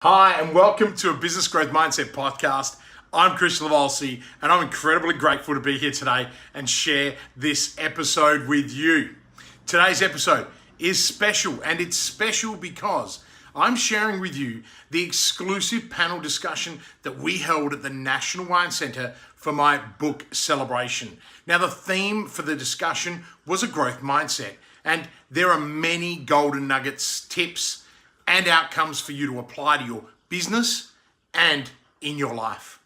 Hi, and welcome to a Business Growth Mindset podcast. I'm Kristian Livolsi, and I'm incredibly grateful to be here today and share this episode with you. Today's episode is special, and it's special because I'm sharing with you the exclusive panel discussion that we held at the National Wine Centre for my book celebration. Now, the theme for the discussion was a growth mindset, and there are many golden nuggets, tips, and outcomes for you to apply to your business and in your life.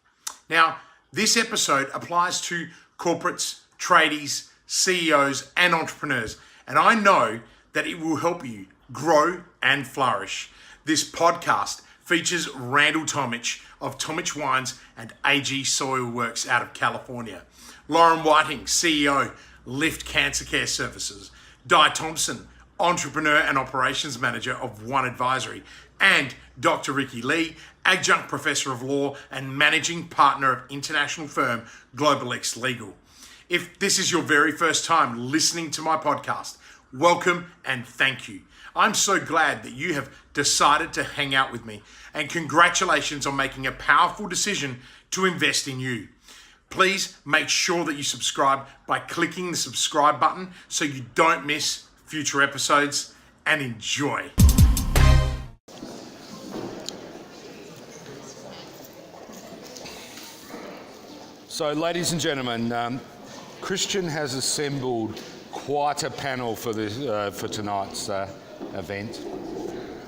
Now, this episode applies to corporates, tradies, CEOs, and entrepreneurs, and I know that it will help you grow and flourish. This podcast features Randal Tomich of Tomich Wines and Agsoilworks out of California, Lauren Whiting, CEO, Lift Cancer Care Services, Thompson, Entrepreneur and Operations Manager of One Advisory, and Dr. Ricky Lee, Adjunct Professor of Law and Managing Partner of international firm Globalex Legal. If this is your very first time listening to my podcast, welcome and thank you. I'm so glad that you have decided to hang out with me, and congratulations on making a powerful decision to invest in you. Please make sure that you subscribe by clicking the subscribe button so you don't miss future episodes, and enjoy. So, ladies and gentlemen, Kristian has assembled quite a panel for tonight's event,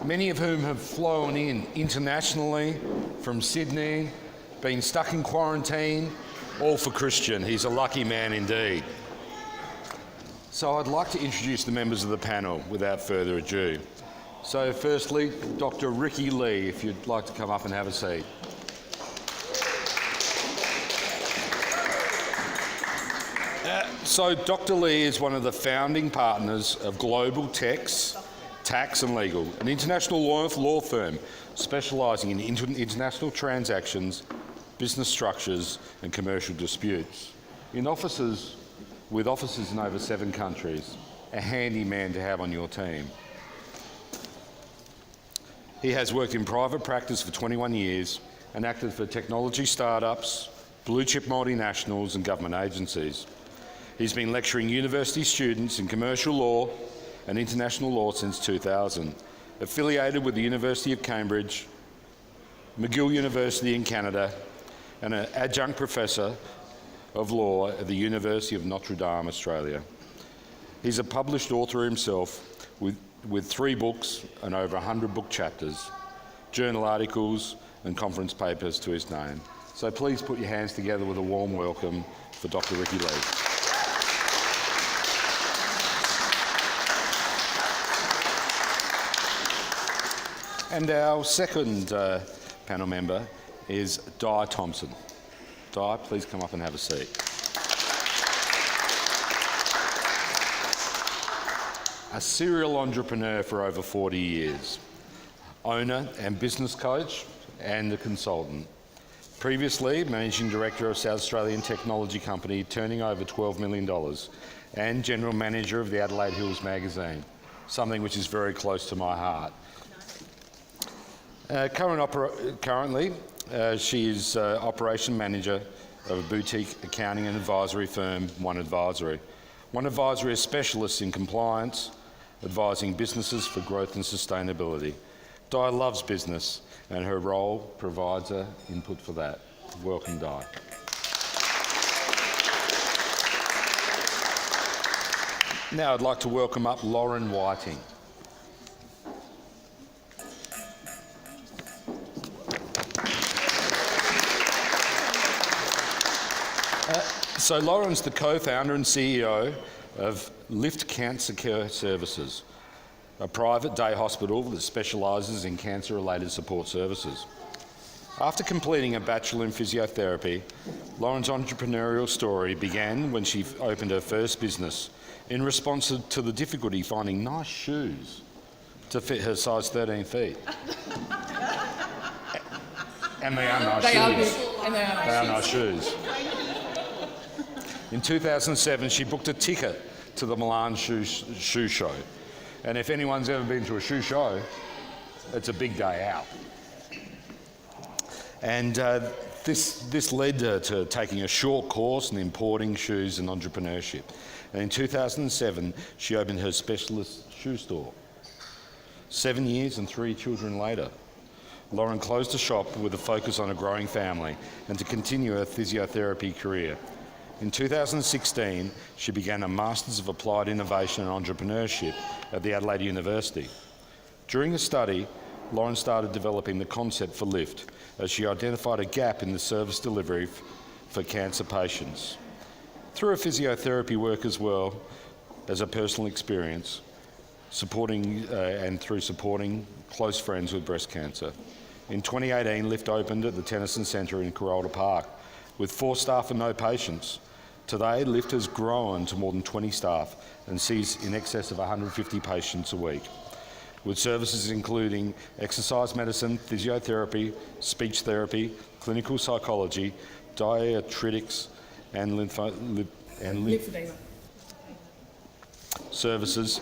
many of whom have flown in internationally from Sydney, been stuck in quarantine, all for Kristian. He's a lucky man indeed. So I'd like to introduce the members of the panel without further ado. So firstly, Dr. Ricky Lee, if you'd like to come up and have a seat. So Dr. Lee is one of the founding partners of Globalex, Tax and Legal, an international law firm specialising in international transactions, business structures and commercial disputes. With offices in over 7 countries, a handy man to have on your team. He has worked in private practice for 21 years and acted for technology startups, blue chip multinationals and government agencies. He's been lecturing university students in commercial law and international law since 2000, affiliated with the University of Cambridge, McGill University in Canada, and an adjunct professor of law at the University of Notre Dame, Australia. He's a published author himself with 3 books and over 100 book chapters, journal articles and conference papers to his name. So please put your hands together with a warm welcome for Dr. Ricky Lee. And our second panel member is Thompson. Di, please come up and have a seat. A serial entrepreneur for over 40 years, owner and business coach and a consultant. Previously, Managing Director of South Australian technology company turning over $12 million and General Manager of the Adelaide Hills magazine, something which is very close to my heart. Currently, she is Operation Manager of a boutique accounting and advisory firm, One Advisory. One Advisory is specialist in compliance, advising businesses for growth and sustainability. Di loves business and her role provides her input for that. Welcome, Di. Now I'd like to welcome up Lauren Whiting. So Lauren's the co-founder and CEO of Lift Cancer Care Services, a private day hospital that specialises in cancer-related support services. After completing a Bachelor in Physiotherapy, Lauren's entrepreneurial story began when she opened her first business in response to the difficulty finding nice shoes to fit her size 13 feet. And they are nice shoes. In 2007, she booked a ticket to the Milan shoe show. And if anyone's ever been to a shoe show, it's a big day out. And this led her to taking a short course in importing shoes and entrepreneurship. And in 2007, she opened her specialist shoe store. 7 years and 3 children later, Lauren closed the shop with a focus on a growing family and to continue her physiotherapy career. In 2016, she began a Masters of Applied Innovation and Entrepreneurship at the Adelaide University. During the study, Lauren started developing the concept for Lift as she identified a gap in the service delivery for cancer patients. Through her physiotherapy work as well as a personal experience, supporting close friends with breast cancer. In 2018, Lift opened at the Tennyson Centre in Corolta Park with 4 staff and no patients. Today, Lift has grown to more than 20 staff and sees in excess of 150 patients a week, with services including exercise medicine, physiotherapy, speech therapy, clinical psychology, diatritics, and lymphedema services.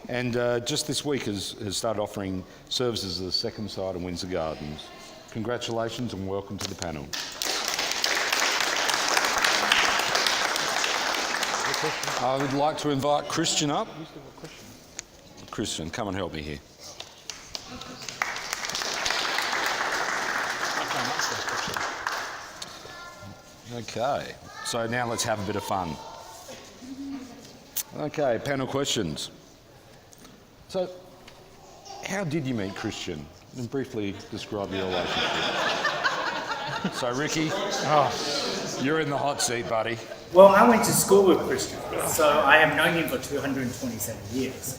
And just this week has started offering services at the second site of Windsor Gardens. Congratulations and welcome to the panel. I would like to invite Kristian up. Kristian, come and help me here. Okay, so now let's have a bit of fun. Okay, panel questions. So, how did you meet Kristian? And briefly describe your relationship. So, Ricky, you're in the hot seat, buddy. Well, I went to school with Kristian, so I have known him for 227 years.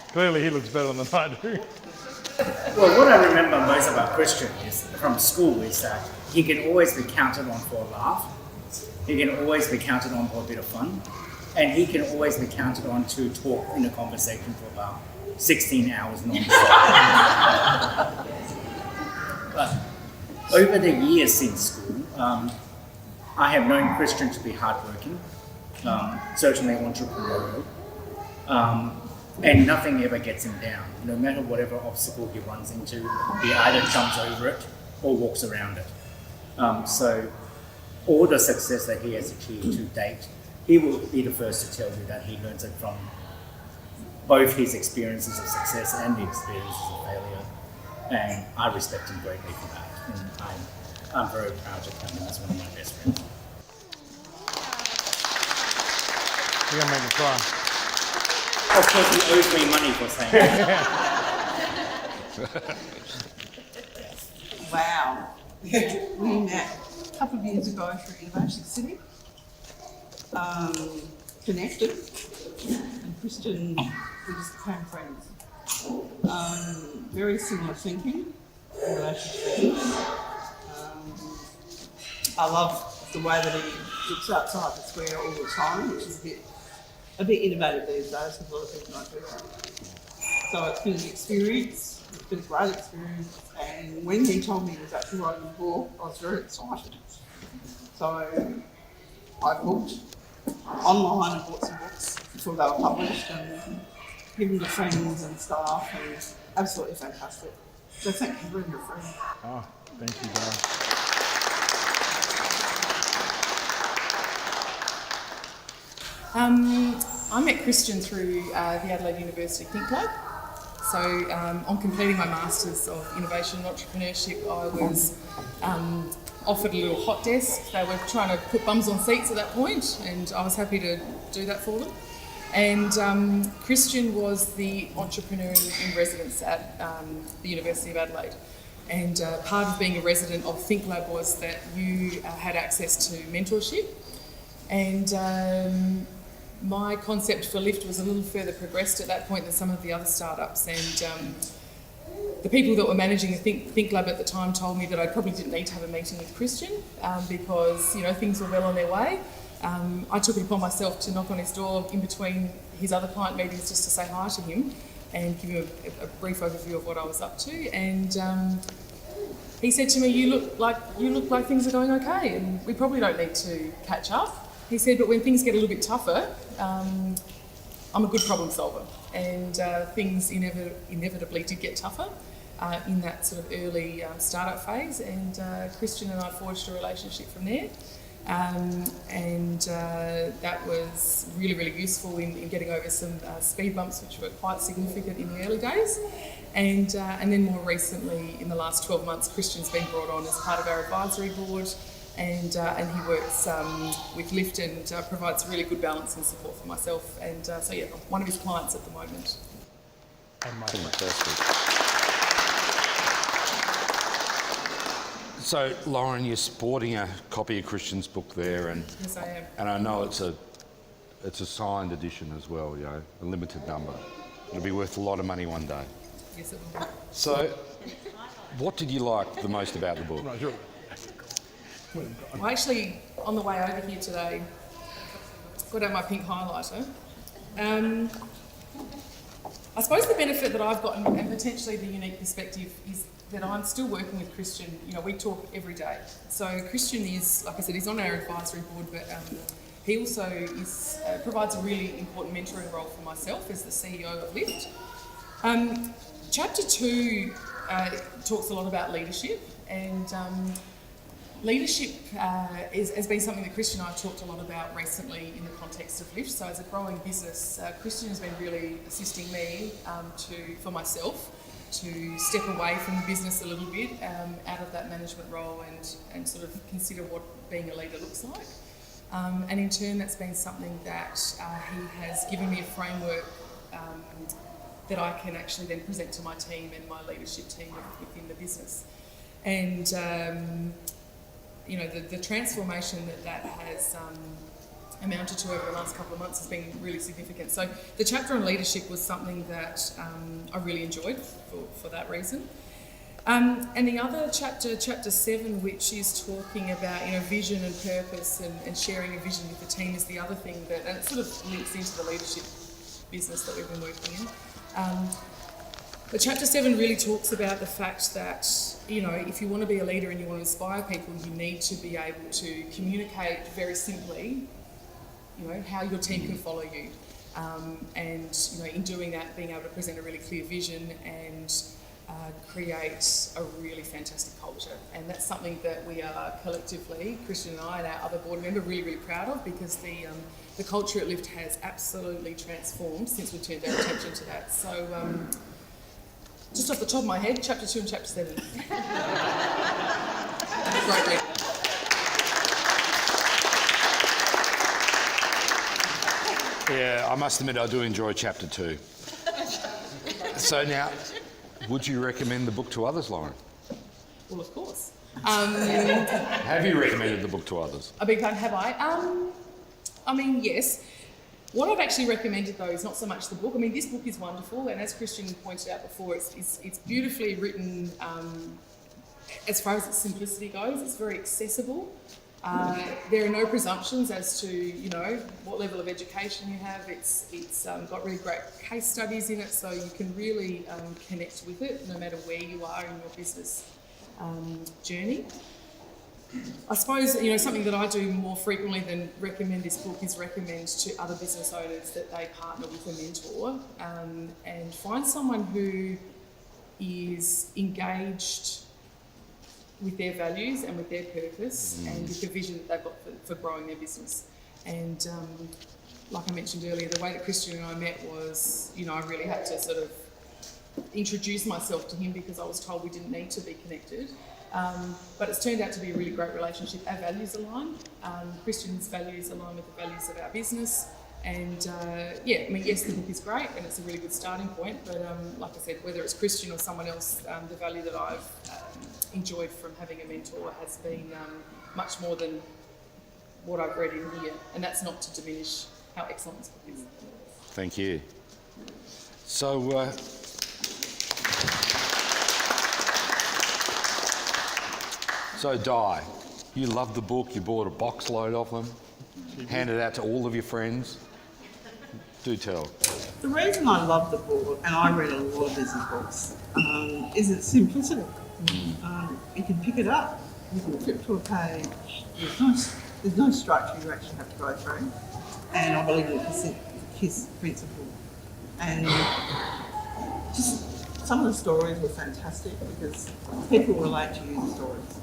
Clearly he looks better than I do. Well, what I remember most about Kristian is from school is that he can always be counted on for a laugh, he can always be counted on for a bit of fun, and he can always be counted on to talk in a conversation for about 16 hours non-stop. But over the years since school, I have known Kristian to be hardworking, certainly entrepreneurial, and nothing ever gets him down. No matter whatever obstacle he runs into, he either jumps over it or walks around it. So all the success that he has achieved to date, he will be the first to tell you that he learns it from both his experiences of success and the experiences of failure. And I respect him greatly for that. And I'm very proud to count him as one of my best friends. You're going to make me cry. Of course, he owes me money for saying that. Wow. We met a couple of years ago through University City. Connected, and Kristian, we just became friends. Very similar thinking in relation to business. I love the way that he looks outside the square all the time, which is a bit innovative these days because a lot of people don't do that. So it's been an experience, it's been a great experience, and when he told me he was actually writing a book, I was very excited. So I booked online and bought some books before they were published and given to friends and staff, and absolutely fantastic. So thank you for being your friend. Oh, thank you, guys. I met Kristian through the Adelaide University Think Lab. So on completing my Masters of Innovation and Entrepreneurship, I was offered a little hot desk. They were trying to put bums on seats at that point, and I was happy to do that for them. And Kristian was the entrepreneur in residence at the University of Adelaide. And part of being a resident of Think Lab was that you had access to mentorship. And my concept for Lift was a little further progressed at that point than some of the other startups. And the people that were managing the Think Lab at the time told me that I probably didn't need to have a meeting with Kristian because things were well on their way. I took it upon myself to knock on his door in between his other client meetings just to say hi to him and give him a brief overview of what I was up to. And he said to me, you look like things are going okay, and we probably don't need to catch up. He said, but when things get a little bit tougher, I'm a good problem solver, and things inevitably did get tougher. in that sort of early startup phase, and Kristian and I forged a relationship from there. That was really, really useful in getting over some speed bumps, which were quite significant in the early days. And then more recently, in the last 12 months, Kristian's been brought on as part of our advisory board, and he works with Lift and provides really good balance and support for myself. And so yeah, I'm one of his clients at the moment. Fantastic. So, Lauren, you're sporting a copy of Kristian's book there, and Yes, I am. and I know it's a signed edition as well, you know, a limited number. It'll be worth a lot of money one day. Yes, it will. So, what did you like the most about the book? Well, actually, on the way over here today, got out my pink highlighter. I suppose the benefit that I've gotten, and potentially the unique perspective, is that I'm still working with Kristian. You know, we talk every day. So Kristian is, like I said, he's on our advisory board, but he also provides a really important mentoring role for myself as the CEO of Lift. Chapter 2 talks a lot about leadership, and leadership has been something that Kristian and I have talked a lot about recently in the context of Lift. So as a growing business, Kristian has been really assisting me for myself to step away from the business a little bit, out of that management role, and sort of consider what being a leader looks like. And in turn, that's been something that he has given me a framework that I can actually then present to my team and my leadership team within the business. And you know, the transformation that has amounted to over the last couple of months has been really significant. So the chapter on leadership was something that I really enjoyed for that reason. And the other chapter 7, which is talking about, you know, vision and purpose and sharing a vision with the team, is the other thing that, and it sort of links into the leadership business that we've been working in. But chapter 7 really talks about the fact that, you know, if you want to be a leader and you want to inspire people, you need to be able to communicate very simply, you know, how your team can follow you. And, you know, in doing that, being able to present a really clear vision and create a really fantastic culture. And that's something that we are collectively, Kristian and I and our other board member, really, really proud of, because the culture at Lift has absolutely transformed since we turned our attention to that. So, just off the top of my head, chapter 2 and chapter 7. Great read. Yeah, I must admit I do enjoy chapter 2. So now, would you recommend the book to others, Lauren? Well, of course. Have you recommended the book to others? A big pardon, have I? I mean, yes. What I've actually recommended, though, is not so much the book. I mean, this book is wonderful, and as Kristian pointed out before, it's beautifully written. As far as its simplicity goes, it's very accessible. There are no presumptions as to, you know, what level of education you have. It's got really great case studies in it, so you can really connect with it no matter where you are in your business journey. I suppose, you know, something that I do more frequently than recommend this book is recommend to other business owners that they partner with a mentor and find someone who is engaged with their values and with their purpose and with the vision that they've got for growing their business. And like I mentioned earlier, the way that Kristian and I met was, you know, I really had to sort of introduce myself to him because I was told we didn't need to be connected. But it's turned out to be a really great relationship. Our values align. Kristian's values align with the values of our business. And yeah, I mean, yes, the book is great and it's a really good starting point. But like I said, whether it's Kristian or someone else, the value that I've enjoyed from having a mentor has been much more than what I've read in here. And that's not to diminish how excellent this book is. Thank you. So, Di, you love the book, you bought a box load of them, handed it out to all of your friends. Do tell. The reason I love the book, and I read a lot of business books, is its simplicity. You can pick it up, you can flip to a page, there's no structure you actually have to go through, and I believe in the KISS principle. And just some of the stories were fantastic because people relate to your stories.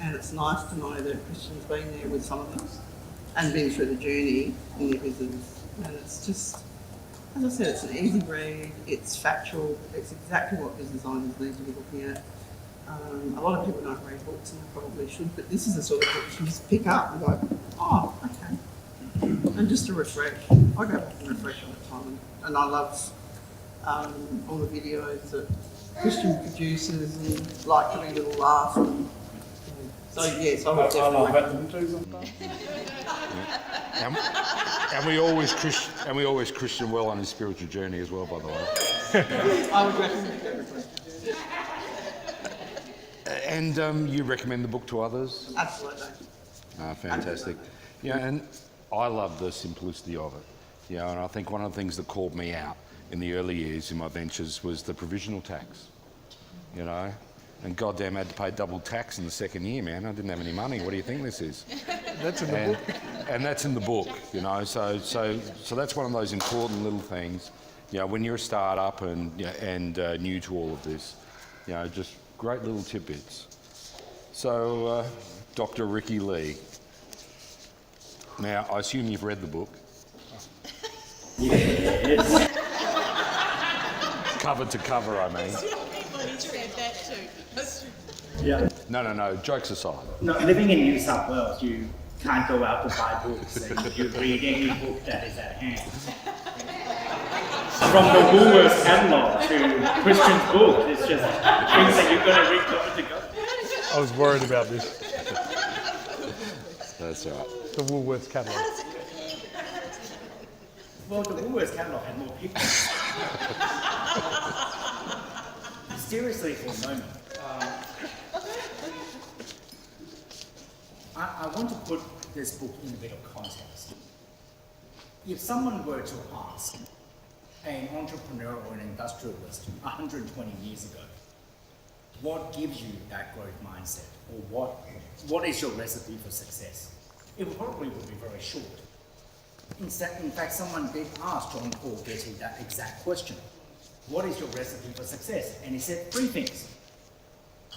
And it's nice to know that Kristian's been there with some of them and been through the journey in their business. And it's just, as I said, it's an easy read, it's factual, it's exactly what business owners need to be looking at. A lot of people don't read books and they probably should, but this is the sort of book you just pick up and go, oh, okay. And just to refresh. I go back and refresh all the time. And I love all the videos that Kristian produces and like having a little laugh. So yes, I would definitely recommend it. And we always Kristian well on his spiritual journey as well, by the way. I would recommend everything. And you recommend the book to others? Absolutely. Fantastic. Yeah, and I love the simplicity of it. Yeah, and I think one of the things that called me out in the early years in my ventures was the provisional tax. You know, and goddamn, I had to pay double tax in the second year, man. I didn't have any money. What do you think this is? That's in the book. And that's in the book, you know. So that's one of those important little things. You know, when you're a startup and new to all of this, you know, just great little tidbits. So, Dr. Ricky Lee. Now, I assume you've read the book. Yes. Cover to cover, I mean. Everybody's read that too. Yeah. No, jokes aside. No, living in New South Wales, you can't go out to buy books and you read any book that is at hand. From the Woolworths catalogue to Kristian's book, it's just things that you've got to read cover to cover. I was worried about this. That's right. The Woolworths catalogue. Well, the Woolworths catalogue had more pictures. Seriously, for a moment, I want to put this book in a bit of context. If someone were to ask an entrepreneur or an industrialist 120 years ago, what gives you that growth mindset, or what is your recipe for success? It probably would be very short. In fact, someone did ask John Paul Getty that exact question. What is your recipe for success? And he said 3 things.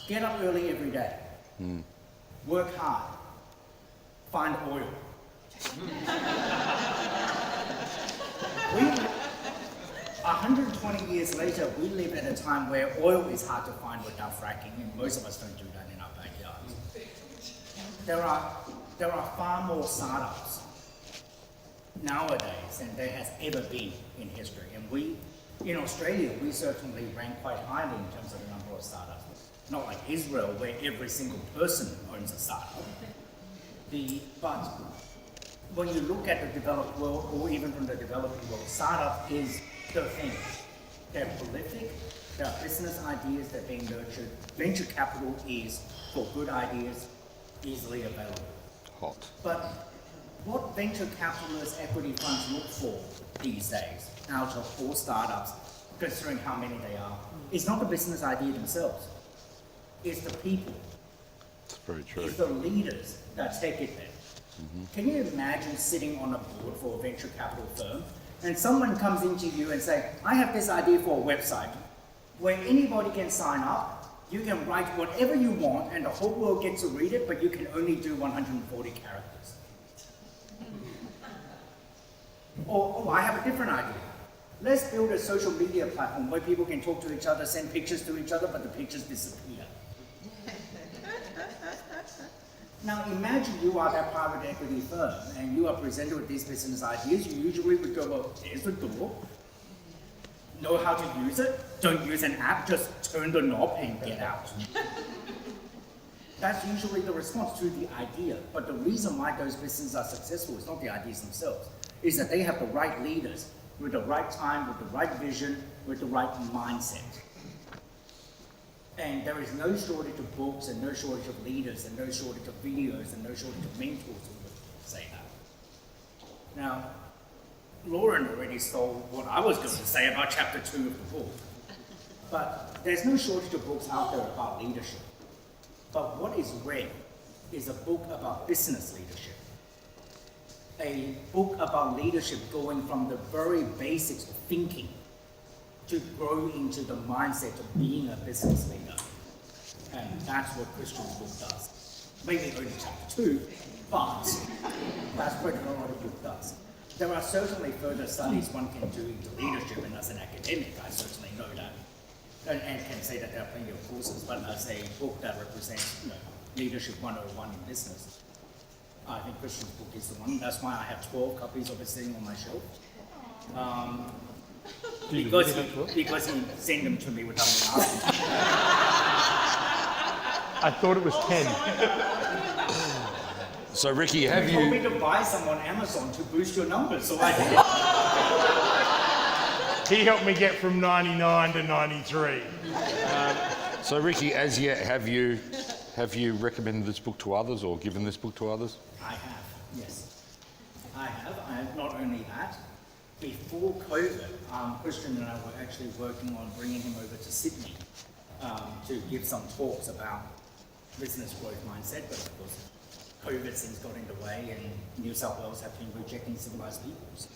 Get up early every day. Work hard. Find oil. 120 years later, we live at a time where oil is hard to find without fracking, and most of us don't do that in our backyards. There are far more startups nowadays than there has ever been in history. And we, in Australia, we certainly rank quite highly in terms of the number of startups. Not like Israel, where every single person owns a startup. But when you look at the developed world, or even from the developing world, startup is the thing. They're prolific, there are business ideas that are being nurtured. Venture capital is, for good ideas, easily available. Hot. But what venture capitalist equity funds look for these days, out of all startups, considering how many they are, is not the business idea themselves. It's the people. It's very true. It's the leaders that take it there. Can you imagine sitting on a board for a venture capital firm and someone comes into you and say, I have this idea for a website where anybody can sign up, you can write whatever you want and the whole world gets to read it, but you can only do 140 characters. Or I have a different idea. Let's build a social media platform where people can talk to each other, send pictures to each other, but the pictures disappear. Now imagine you are that private equity firm and you are presented with these business ideas. You usually would go, well, there's the door. Know how to use it. Don't use an app, just turn the knob and get out. That's usually the response to the idea. But the reason why those businesses are successful is not the ideas themselves. Is that they have the right leaders with the right time, with the right vision, with the right mindset. And there is no shortage of books and no shortage of leaders and no shortage of videos and no shortage of mentors who would say that. Now, Lauren already stole what I was going to say about chapter 2 of the book. But there's no shortage of books out there about leadership. But what is rare is a book about business leadership. A book about leadership going from the very basics of thinking to grow into the mindset of being a business leader. And that's what Kristian's book does. Maybe only chapter 2, but that's what a book does. There are certainly further studies one can do into leadership, and as an academic, I certainly know that. And can say that there are plenty of courses, but as a book that represents Leadership 101 in business, I think Kristian's book is the one. That's why I have 12 copies of it sitting on my shelf. Because he sent them to me without me asking. I thought it was 10. So Ricky, have You told me you? to buy some on Amazon to boost your numbers, so I did. He helped me get from 99 to 93. So Ricky, as yet, have you recommended this book to others or given this book to others? I have, yes. I have not only that. Before COVID, Kristian and I were actually working on bringing him over to Sydney to give some talks about business growth mindset, but of course COVID things got in the way and New South Wales have been rejecting civilized peoples.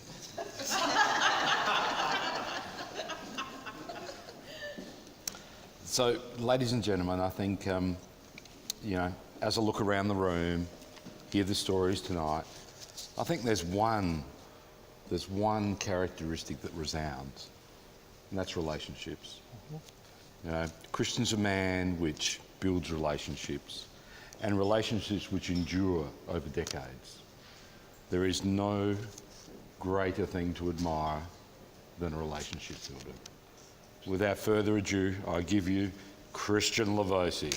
So, ladies and gentlemen, I think, as I look around the room, hear the stories tonight, I think there's one characteristic that resounds, and that's relationships. Kristian's a man which builds relationships, and relationships which endure over decades. There is no greater thing to admire than a relationship builder. Without further ado, I give you Kristian Livolsi.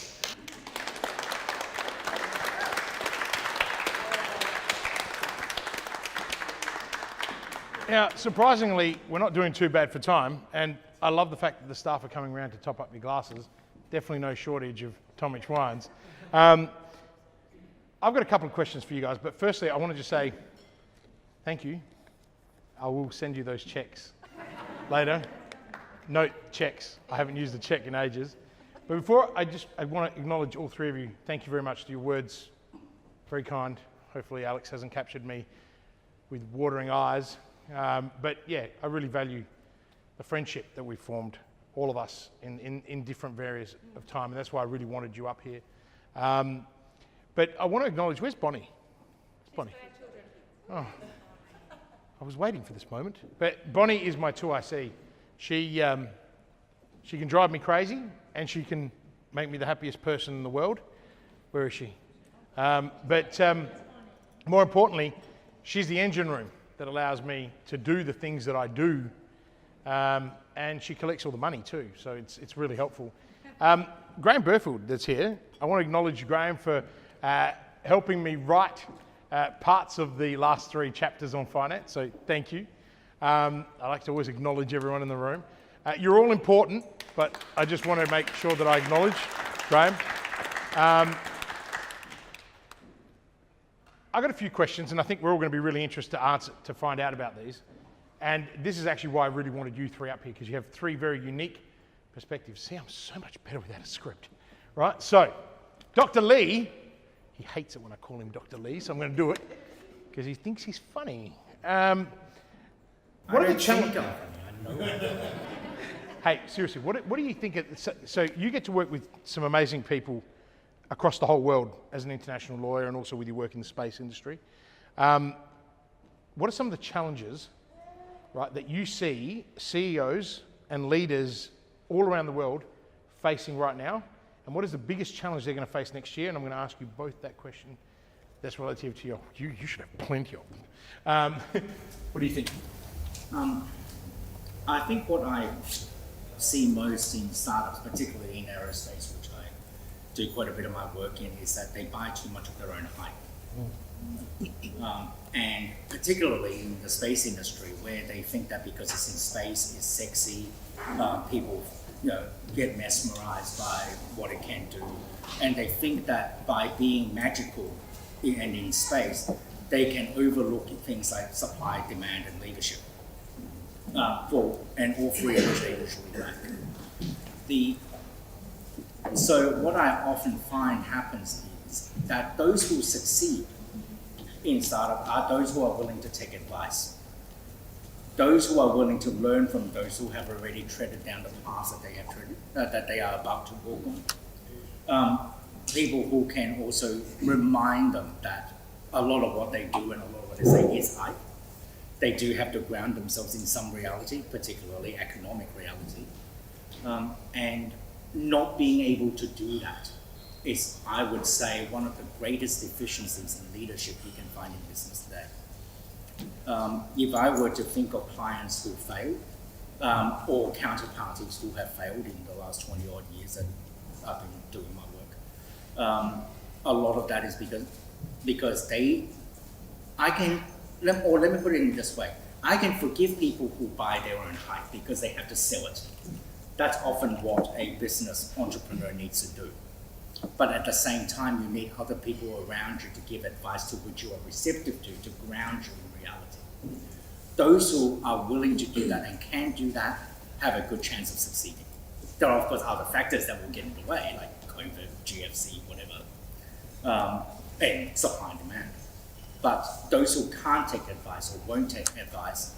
Now, surprisingly, we're not doing too bad for time, and I love the fact that the staff are coming around to top up your glasses. Definitely no shortage of Tomich wines. I've got a couple of questions for you guys, but firstly, I want to just say thank you. I will send you those checks later. Note checks. I haven't used a check in ages. But before, I want to acknowledge all three of you. Thank you very much for your words. Very kind. Hopefully Alex hasn't captured me with watering eyes. But yeah, I really value the friendship that we've formed, all of us, in different areas of time. And that's why I really wanted you up here. But I want to acknowledge, where's Bonnie? Where's Bonnie? Oh, I was waiting for this moment. But Bonnie is my 2IC. She can drive me crazy, and she can make me the happiest person in the world. Where is she? But more importantly, she's the engine room that allows me to do the things that I do, and she collects all the money too, so it's really helpful. Graham Burfield, that's here. I want to acknowledge Graham for helping me write parts of the last 3 chapters on finance, so thank you. I like to always acknowledge everyone in the room. You're all important, but I just want to make sure that I acknowledge Graham. I've got a few questions, and I think we're all going to be really interested to find out about these. And this is actually why I really wanted you 3 up here, because you have 3 very unique perspectives. See, I'm so much better without a script, right? So, Dr. Lee, he hates it when I call him Dr. Lee, so I'm going to do it, because he thinks he's funny. What are the challenges? Hey, seriously, what do you think? So you get to work with some amazing people across the whole world as an international lawyer, and also with your work in the space industry. What are some of the challenges, right, that you see CEOs and leaders all around the world facing right now? And what is the biggest challenge they're going to face next year? And I'm going to ask you both that question. That's relative to you should have plenty of them. What do you think? I think what I see most in startups, particularly in aerospace, which I do quite a bit of my work in, is that they buy too much of their own hype. And particularly in the space industry, where they think that because it's in space, it's sexy, people get mesmerized by what it can do. And they think that by being magical and in space, they can overlook things like supply, demand, and leadership. And all 3 of which they usually lack. So what I often find happens is that those who succeed in startup are those who are willing to take advice those who are willing to learn from those who have already treaded down the path that they have that they are about to walk on. People who can also remind them that a lot of what they do and a lot of what they say is hype. They do have to ground themselves in some reality, particularly economic reality. And not being able to do that is, I would say, one of the greatest deficiencies in leadership you can find in business today. If I were to think of clients who failed, or counterparties who have failed in the last 20 odd years that I've been doing my work, a lot of that is because let me put it in this way. I can forgive people who buy their own hype because they have to sell it. That's often what a business entrepreneur needs to do. But at the same time, you need other people around you to give advice to which you are receptive to ground you in reality. Those who are willing to do that and can do that have a good chance of succeeding. There are, of course, other factors that will get in the way, like COVID, GFC, whatever, and supply and demand. But those who can't take advice or won't take advice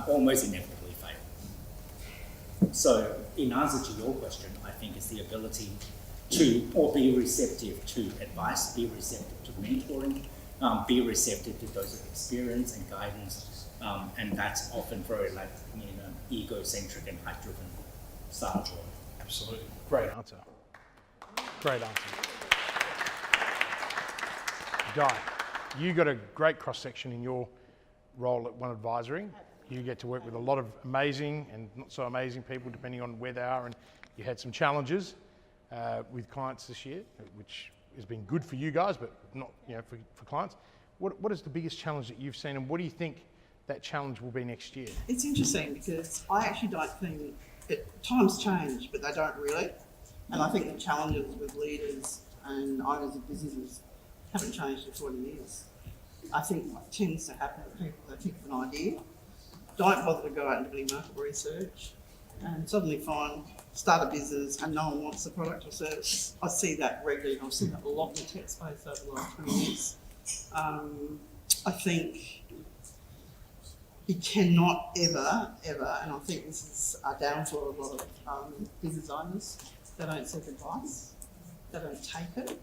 almost inevitably fail. So in answer to your question, I think it's the ability to, or be receptive to advice, be receptive to mentoring, be receptive to those with experience and guidance, and that's often very like egocentric and hype-driven startup world. Absolutely. Great answer. Great answer. Guy, you got a great cross-section in your role at One Advisory. You get to work with a lot of amazing and not so amazing people depending on where they are, and you had some challenges with clients this year, which has been good for you guys, but not for clients. What is the biggest challenge that you've seen, and what do you think that challenge will be next year? It's interesting because I actually don't think times change, but they don't really. And I think the challenges with leaders and owners of businesses haven't changed in 40 years. I think what tends to happen to people, they think of an idea, don't bother to go out and do any market research, and suddenly start a business and no one wants the product or service. I see that regularly, and I've seen that a lot in the tech space over the last 20 years. I think you cannot ever, and I think this is a downfall of a lot of business owners, they don't seek advice, they don't take it.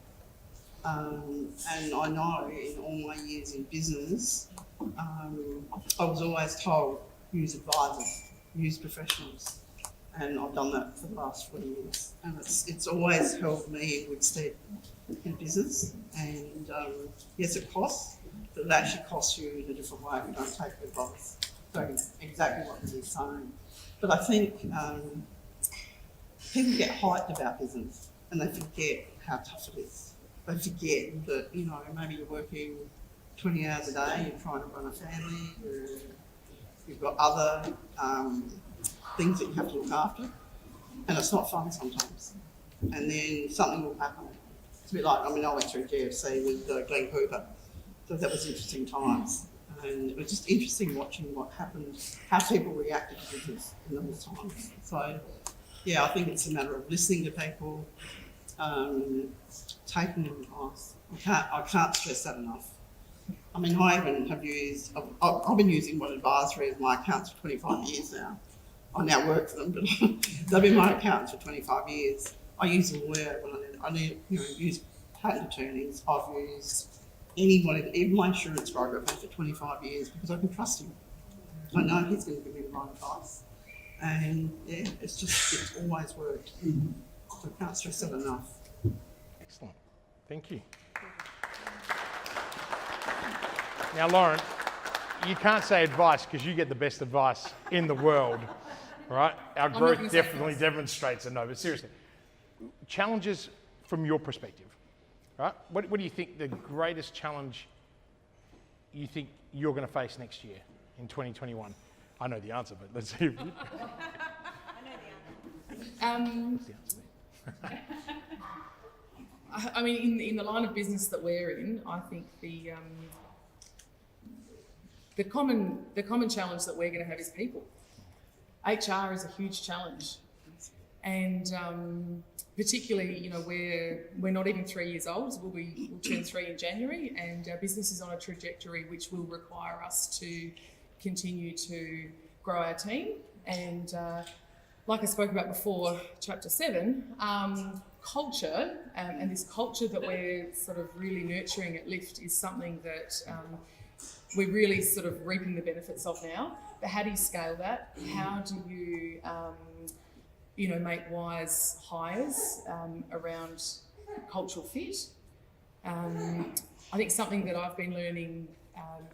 And I know in all my years in business, I was always told, use advisors, use professionals. And I've done that for the last 40 years. And it's always held me in good stead in business. And yes, it costs, but it actually costs you in a different way if you don't take advice. So exactly what you're saying. But I think people get hyped about business and they forget how tough it is. They forget that, maybe you're working 20 hours a day, you're trying to run a family, you've got other things that you have to look after, and it's not fun sometimes. And then something will happen. It's a bit like, I went through GFC with Glenn Hooper, so that was interesting times. And it was just interesting watching what happened, how people reacted to business in those times. So, yeah, I think it's a matter of listening to people, taking advice. I can't stress that enough. I even have used, I've been using One Advisory as my accountants for 25 years now. I now work for them, but they've been my accountants for 25 years. I use a lawyer when I need use patent attorneys. I've used anyone, even my insurance broker I've had for 25 years because I can trust him. I know he's going to give me the right advice. And yeah, it's always worked. I can't stress that enough. Excellent. Thank you. Now, Lauren, you can't say advice because you get the best advice in the world, right? Our growth definitely demonstrates a no, but seriously, challenges from your perspective, right? What do you think the greatest challenge you think you're going to face next year in 2021? I know the answer, but let's see. What's the answer? In the line of business that we're in, I think the common challenge that we're going to have is people. HR is a huge challenge, and particularly, we're not even 3 years old. We'll turn 3 in January, and our business is on a trajectory which will require us to continue to grow our team. And like I spoke about before, chapter 7, culture, and this culture that we're sort of really nurturing at Lift is something that we're really sort of reaping the benefits of now. But how do you scale that? How do you, make wise hires around cultural fit? I think something that I've been learning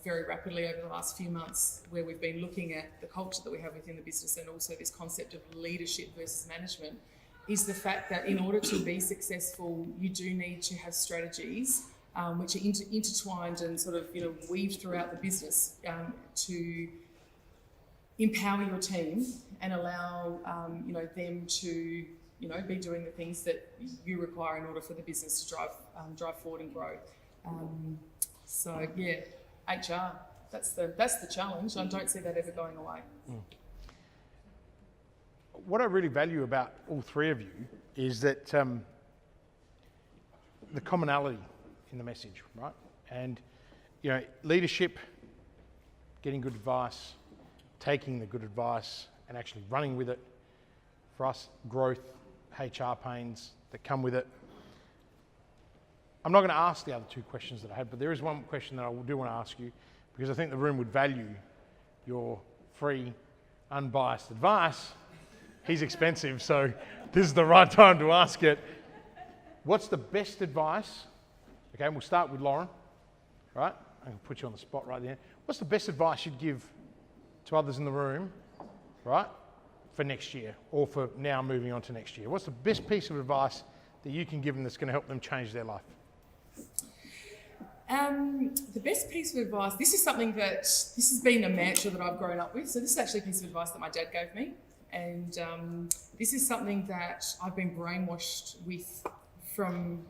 very rapidly over the last few months, where we've been looking at the culture that we have within the business and also this concept of leadership versus management, is the fact that in order to be successful, you do need to have strategies which are intertwined and sort of weaved throughout the business to empower your team and allow them to be doing the things that you require in order for the business to drive forward and grow. So yeah, HR, that's the challenge. I don't see that ever going away. What I really value about all three of you is that the commonality in the message, right? And leadership, getting good advice, taking the good advice and actually running with it. For us, growth, HR pains that come with it. I'm not going to ask the other two questions that I had, but there is one question that I do want to ask you, because I think the room would value your free, unbiased advice. He's expensive, so this is the right time to ask it. What's the best advice? Okay, we'll start with Lauren, right? I'm going to put you on the spot right there. What's the best advice you'd give to others in the room, right, for next year, or for now moving on to next year? What's the best piece of advice that you can give them that's going to help them change their life? The best piece of advice, this has been a mantra that I've grown up with. So this is actually a piece of advice that my dad gave me. And this is something that I've been brainwashed with from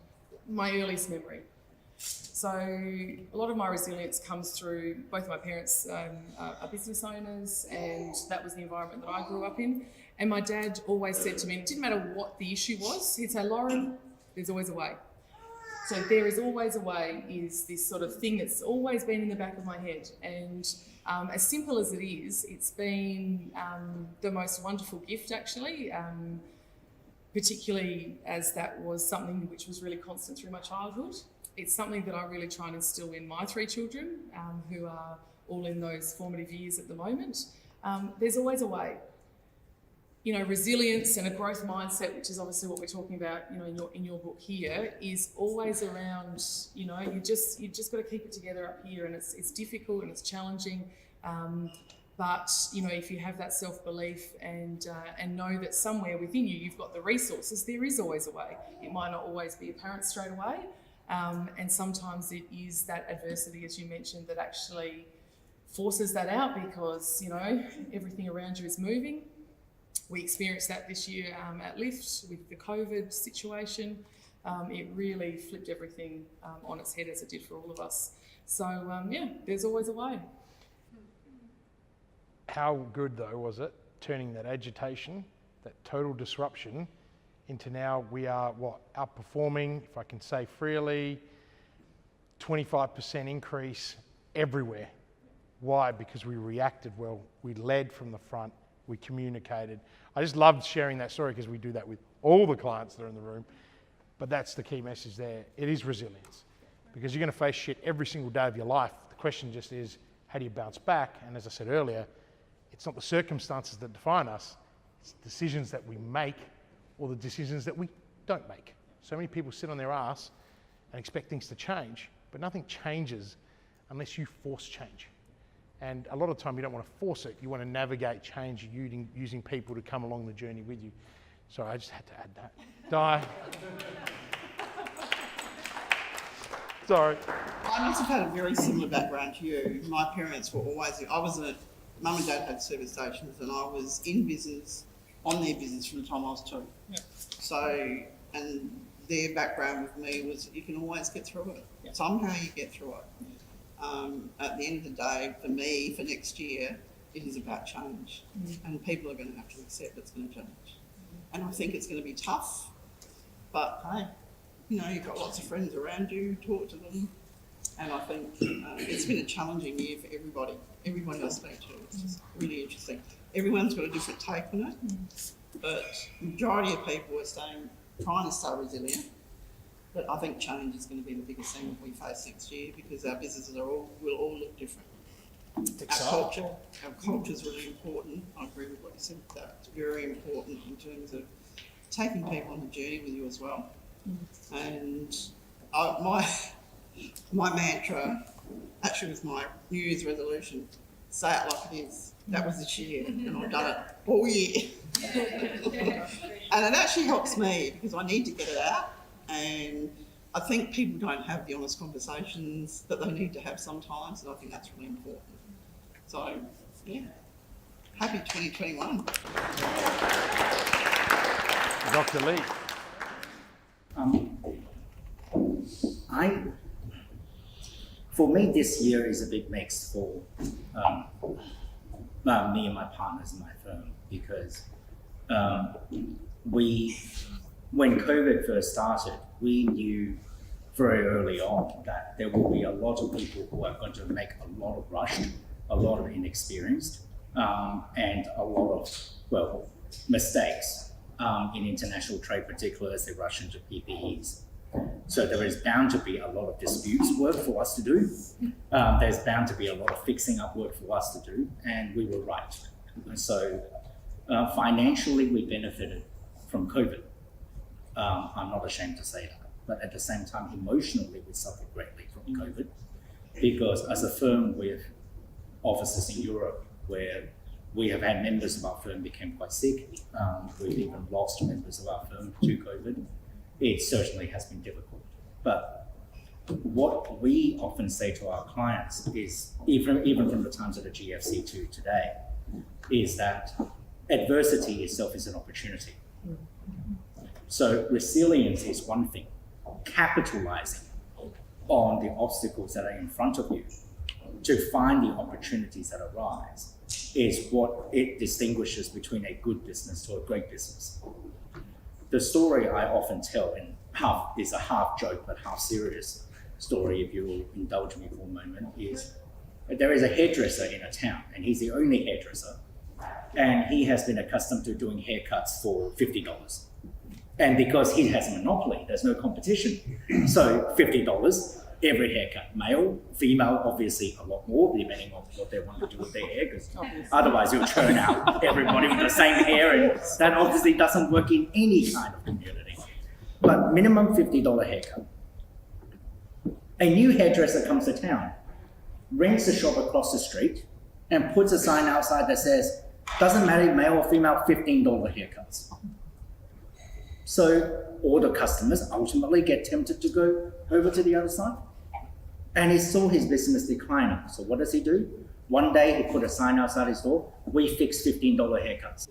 my earliest memory. So a lot of my resilience comes through, both of my parents are business owners, and that was the environment that I grew up in. And my dad always said to me, it didn't matter what the issue was, he'd say, Lauren, there's always a way. So there is always a way is this sort of thing that's always been in the back of my head. And as simple as it is, it's been the most wonderful gift, actually, particularly as that was something which was really constant through my childhood. It's something that I really try and instill in my 3 children, who are all in those formative years at the moment. There's always a way. Resilience and a growth mindset, which is obviously what we're talking about, in your book here, is always around, you just got to keep it together up here, and it's difficult and it's challenging. But if you have that self-belief and know that somewhere within you've got the resources, there is always a way. It might not always be apparent straight away. And sometimes it is that adversity, as you mentioned, that actually forces that out, because, everything around you is moving. We experienced that this year at Lift with the COVID situation. It really flipped everything on its head, as it did for all of us. So, there's always a way. How good, though, was it turning that agitation, that total disruption, into now we are, outperforming, if I can say freely, 25% increase everywhere. Why? Because we reacted well. We led from the front. We communicated. I just loved sharing that story, because we do that with all the clients that are in the room. But that's the key message there. It is resilience, because you're going to face shit every single day of your life. The question just is, how do you bounce back? And as I said earlier, it's not the circumstances that define us. It's decisions that we make, or the decisions that we don't make. So many people sit on their ass and expect things to change, but nothing changes unless you force change. And a lot of the time you don't want to force it, you want to navigate change using people to come along the journey with you. Sorry, I just had to add that. Di. Sorry. I must have had a very similar background to you. My parents were always, Mum and Dad had service stations, and I was in business, on their business from the time I was 2. Yeah. So, and their background with me was you can always get through it. Yeah. Somehow you get through it. At the end of the day, for me, for next year, it is about change. And people are going to have to accept it's going to change. And I think it's going to be tough, but hey, you've got lots of friends around you, talk to them, And I think it's been a challenging year for everybody. Everyone I speak to, it's just really interesting. Everyone's got a different take on it, but the majority of people are trying to stay resilient. But I think change is going to be the biggest thing that we face next year, because our businesses will all look different. Our culture is really important. I agree with what you said. That's very important in terms of taking people on the journey with you as well. And my mantra, actually, was my New Year's resolution: say it like it is. That was this year, and I've done it all year. And it actually helps me, because I need to get it out. And I think people don't have the honest conversations that they need to have sometimes, and I think that's really important. So, yeah, happy 2021. Dr. Lee. For me, this year is a bit mixed for me and my partners in my firm, because when COVID first started, we knew very early on that there will be a lot of people who are going to make a lot of rushed, a lot of inexperienced, and a lot of, mistakes in international trade, particularly as they rush into PPEs. So there is bound to be a lot of disputes work for us to do. There's bound to be a lot of fixing up work for us to do, and we were right. And so financially, we benefited from COVID. I'm not ashamed to say that. But at the same time, emotionally, we suffered greatly from COVID, because as a firm with offices in Europe, where we have had members of our firm become quite sick, we've even lost members of our firm to COVID. It certainly has been difficult. But what we often say to our clients is, even from the times of the GFC to today, is that adversity itself is an opportunity. So resilience is one thing. Capitalizing on the obstacles that are in front of you to find the opportunities that arise is what it distinguishes between a good business to a great business. The story I often tell is a half joke but half serious story, if you'll indulge me for a moment, is there is a hairdresser in a town, and he's the only hairdresser, and he has been accustomed to doing haircuts for $50. And because he has a monopoly, there's no competition. So $50 every haircut, male, female, obviously a lot more, depending on what they want to do with their hair, because otherwise you'll churn out everybody with the same hair, and that obviously doesn't work in any kind of community. But minimum $50 haircut. A new hairdresser comes to town, rents a shop across the street, and puts a sign outside that says, doesn't matter male or female, $15 haircuts. So all the customers ultimately get tempted to go over to the other side. And he saw his business declining. So what does he do? One day he put a sign outside his door, we fix $15 haircuts.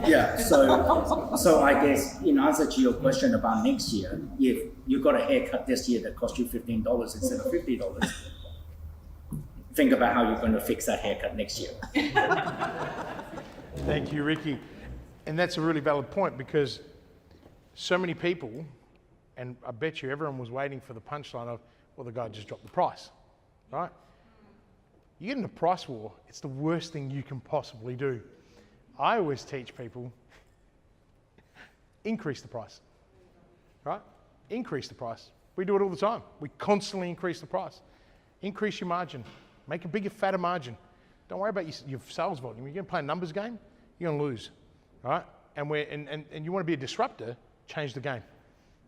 Yeah, so I guess in answer to your question about next year, if you got a haircut this year that cost you $15 instead of $50, think about how you're going to fix that haircut next year. Thank you, Ricky. And that's a really valid point, because so many people, and I bet you everyone was waiting for the punchline of, well, the guy just dropped the price, right? You get in a price war, it's the worst thing you can possibly do. I always teach people, increase the price, right? Increase the price. We do it all the time. We constantly increase the price. Increase your margin. Make a bigger, fatter margin. Don't worry about your sales volume. You're going to play a numbers game, you're going to lose, all right? And you want to be a disruptor, change the game,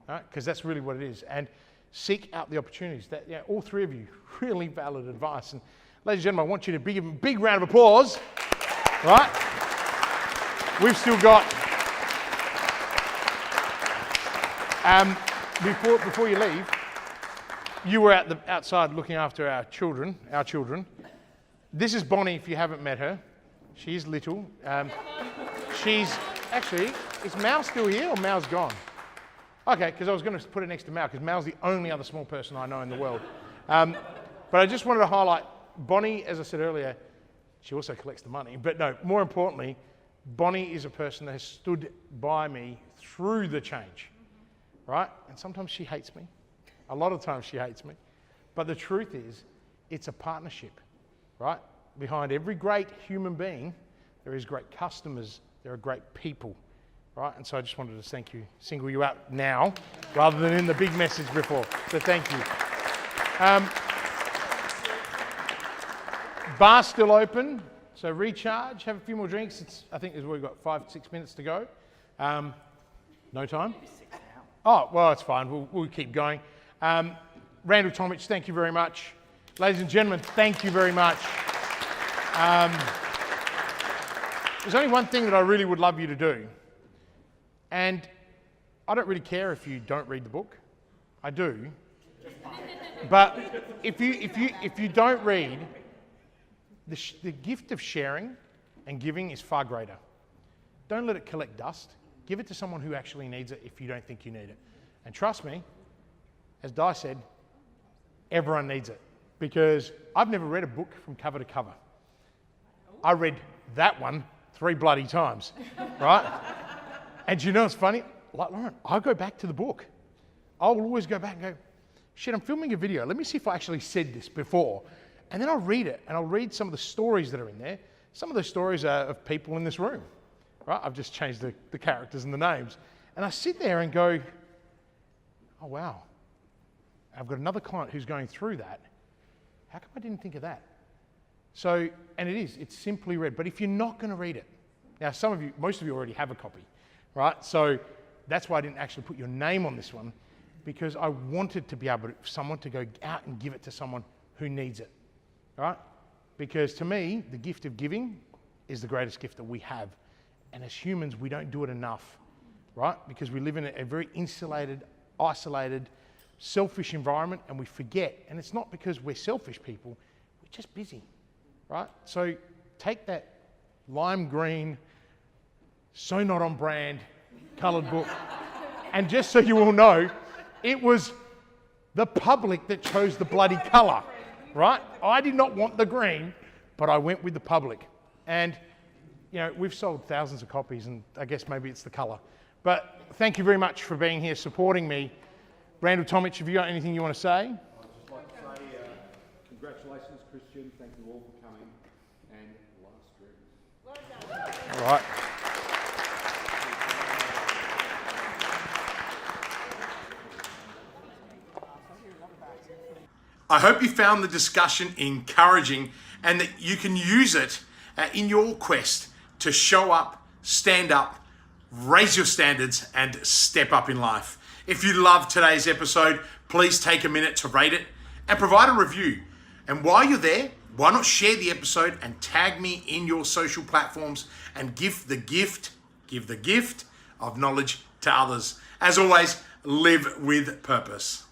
all right? Because that's really what it is. And seek out the opportunities. All three of you, really valid advice. And ladies and gentlemen, I want you to give them a big round of applause, right? We've still got, before you leave, you were outside looking after our children. This is Bonnie, if you haven't met her. She's little. Is Mal still here or Mal's gone? Okay, because I was going to put it next to Mal, because Mal's the only other small person I know in the world. But I just wanted to highlight, Bonnie, as I said earlier, She also collects the money. But no, more importantly, Bonnie is a person that has stood by me through the change, right? And sometimes she hates me. A lot of times she hates me. But the truth is, it's a partnership, right? Behind every great human being, there is great customers, there are great people, right? And so I just wanted to thank you, single you out now, rather than in the big message before. So thank you. Bar's still open, so recharge, have a few more drinks. I think we've got 5-6 minutes to go. No time? Oh, well, it's fine. We'll keep going. Randal, Tomich, thank you very much. Ladies and gentlemen, thank you very much. There's only one thing that I really would love you to do, and I don't really care if you don't read the book. I do. But if you don't read, the gift of sharing and giving is far greater. Don't let it collect dust. Give it to someone who actually needs it if you don't think you need it. And trust me, as Di said, everyone needs it. Because I've never read a book from cover to cover. I read that one 3 bloody times, right? And you know what's funny? Like Lauren, I'll go back to the book. I'll always go back and go, shit, I'm filming a video. Let me see if I actually said this before. And then I'll read it, and I'll read some of the stories that are in there. Some of those stories are of people in this room, right? I've just changed the characters and the names. And I sit there and go, oh, wow. I've got another client who's going through that. How come I didn't think of that? So, and it's simply read. But if you're not going to read it, now most of you already have a copy, right? So that's why I didn't actually put your name on this one, because I wanted to be able to, someone to go out and give it to someone who needs it, right? Because to me, the gift of giving is the greatest gift that we have. And as humans, we don't do it enough, right? Because we live in a very insulated, isolated, selfish environment, and we forget. And it's not because we're selfish people, we're just busy, right? So take that lime green, so not on brand, coloured book, and just so you all know, it was the public that chose the bloody colour, right? I did not want the green, but I went with the public. And, you know, we've sold thousands of copies, and I guess maybe it's the colour. But thank you very much for being here, supporting me. Randal, Tomich, have you got anything you want to say? I'd just like to say congratulations, Kristian. Thank you all for coming. And last drinks. All right. I hope you found the discussion encouraging and that you can use it in your quest to show up, stand up, raise your standards, and step up in life. If you loved today's episode, please take a minute to rate it and provide a review. And while you're there, why not share the episode and tag me in your social platforms and give the gift of knowledge to others. As always, live with purpose.